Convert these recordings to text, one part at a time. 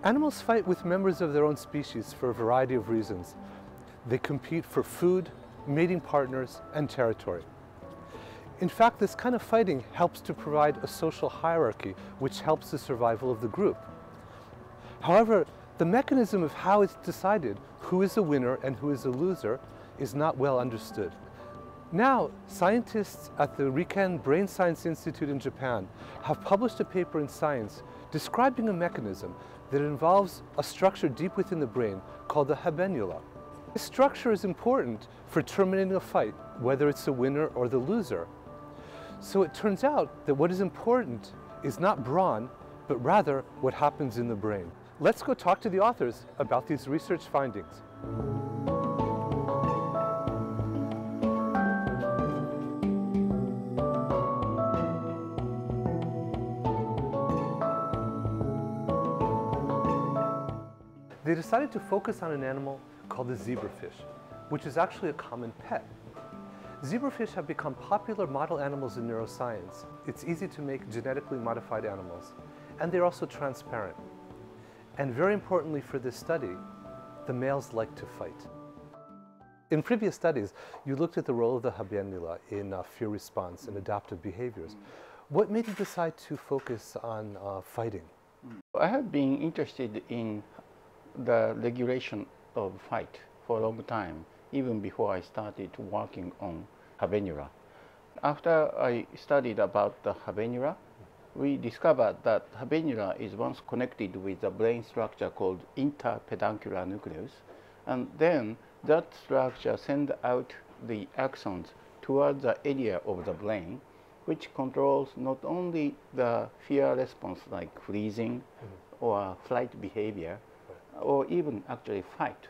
Animals fight with members of their own species for a variety of reasons. They compete for food, mating partners, and territory. In fact, this kind of fighting helps to provide a social hierarchy which helps the survival of the group. However, the mechanism of how it's decided who is a winner and who is a loser is not well understood. Now, scientists at the Riken Brain Science Institute in Japan have published a paper in Science describing a mechanism that involves a structure deep within the brain called the habenula. This structure is important for terminating a fight, whether it's the winner or the loser. So it turns out that what is important is not brawn, but rather what happens in the brain. Let's go talk to the authors about these research findings. They decided to focus on an animal called the zebrafish, which is actually a common pet. Zebrafish have become popular model animals in neuroscience. It's easy to make genetically modified animals, and they're also transparent. And very importantly for this study, the males like to fight. In previous studies, you looked at the role of the habenula in fear response and adaptive behaviors. What made you decide to focus on fighting? I have been interested in the regulation of fight for a long time, even before I started working on habenula. After I studied about the habenula, we discovered that habenula is once connected with a brain structure called interpeduncular nucleus, and then that structure sends out the axons towards the area of the brain, which controls not only the fear response like freezing or flight behavior, or even actually fight.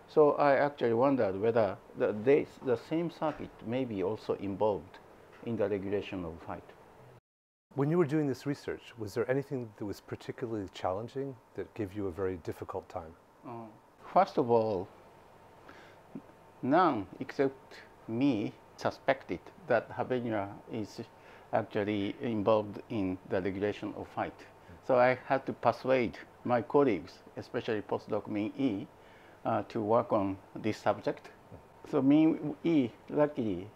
So I actually wondered whether the same circuit may be also involved in the regulation of fight. When you were doing this research, was there anything that was particularly challenging that gave you a very difficult time? First of all, none except me suspected that habenula is actually involved in the regulation of fight. So I had to persuade my colleagues, especially postdoc Min E, to work on this subject. So Min E luckily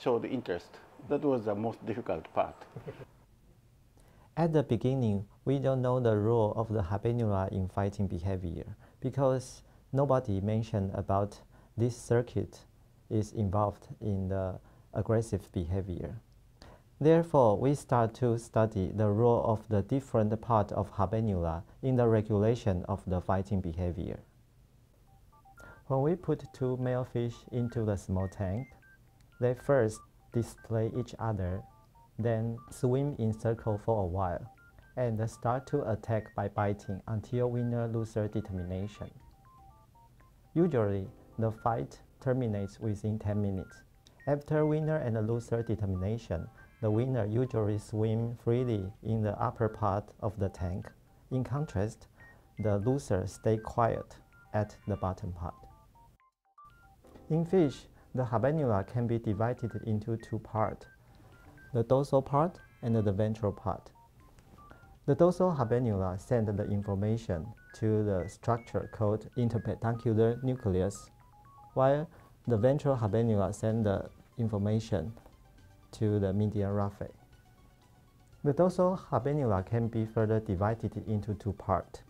showed interest. That was the most difficult part. At the beginning, we don't know the role of the habenula in fighting behavior because nobody mentioned about this circuit is involved in the aggressive behavior. Therefore, we start to study the role of the different part of habenula in the regulation of the fighting behavior. When we put two male fish into the small tank, they first display each other, then swim in circle for a while, and start to attack by biting until winner-loser determination. Usually, the fight terminates within 10 minutes. After winner and loser determination, the winner usually swims freely in the upper part of the tank. In contrast, the loser stays quiet at the bottom part. In fish, the habenula can be divided into two parts, the dorsal part and the ventral part. The dorsal habenula sends the information to the structure called interpeduncular nucleus, while the ventral habenula sends the information to the median raphe. The dorsal habenula can be further divided into two parts,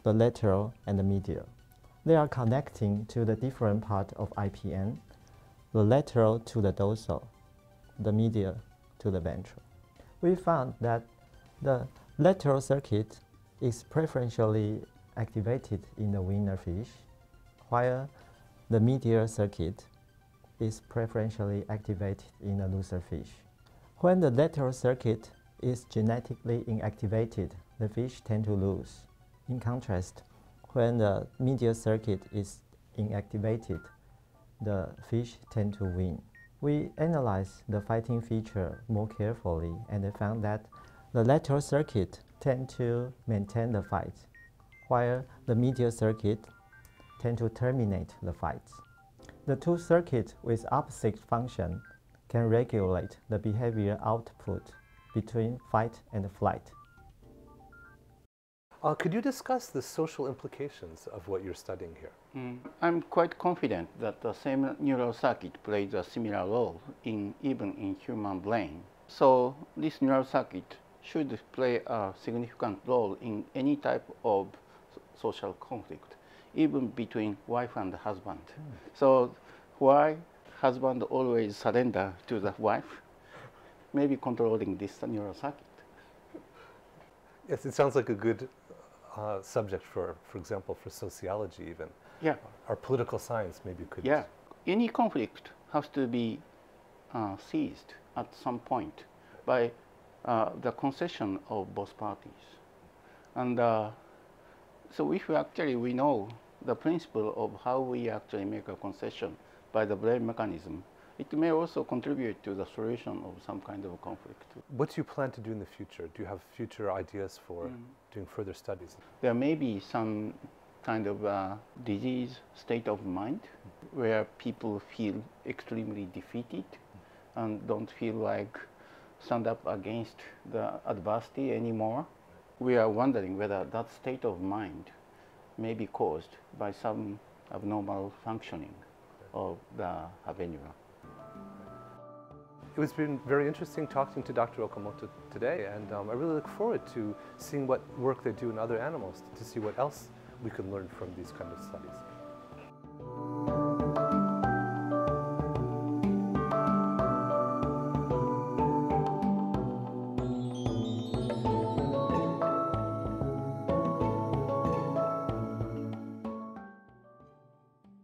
the lateral and the medial. They are connecting to the different part of IPN, the lateral to the dorsal, the medial to the ventral. We found that the lateral circuit is preferentially activated in the winner fish, while the medial circuit is preferentially activated in the loser fish. When the lateral circuit is genetically inactivated, the fish tend to lose. In contrast, when the medial circuit is inactivated, the fish tend to win. We analyzed the fighting feature more carefully and found that the lateral circuit tend to maintain the fight, while the medial circuit tend to terminate the fight. The two circuits with opposite function can regulate the behavior output between fight and flight. Could you discuss the social implications of what you're studying here? I'm quite confident that the same neural circuit plays a similar role even in human brain. So this neural circuit should play a significant role in any type of social conflict, even between wife and husband. So why husband always surrender to the wife? Maybe controlling this neural circuit. Yes, it sounds like a good subject for example, for sociology even. Yeah. Or political science maybe could. Yeah. Any conflict has to be seized at some point by the concession of both parties. And so if we know the principle of how we actually make a concession by the brain mechanism, it may also contribute to the solution of some kind of a conflict. What do you plan to do in the future? Do you have future ideas for doing further studies? There may be some kind of disease state of mind where people feel extremely defeated and don't feel like stand up against the adversity anymore. We are wondering whether that state of mind may be caused by some abnormal functioning of the habenula. It has been very interesting talking to Dr. Okamoto today, and I really look forward to seeing what work they do in other animals to see what else we can learn from these kind of studies.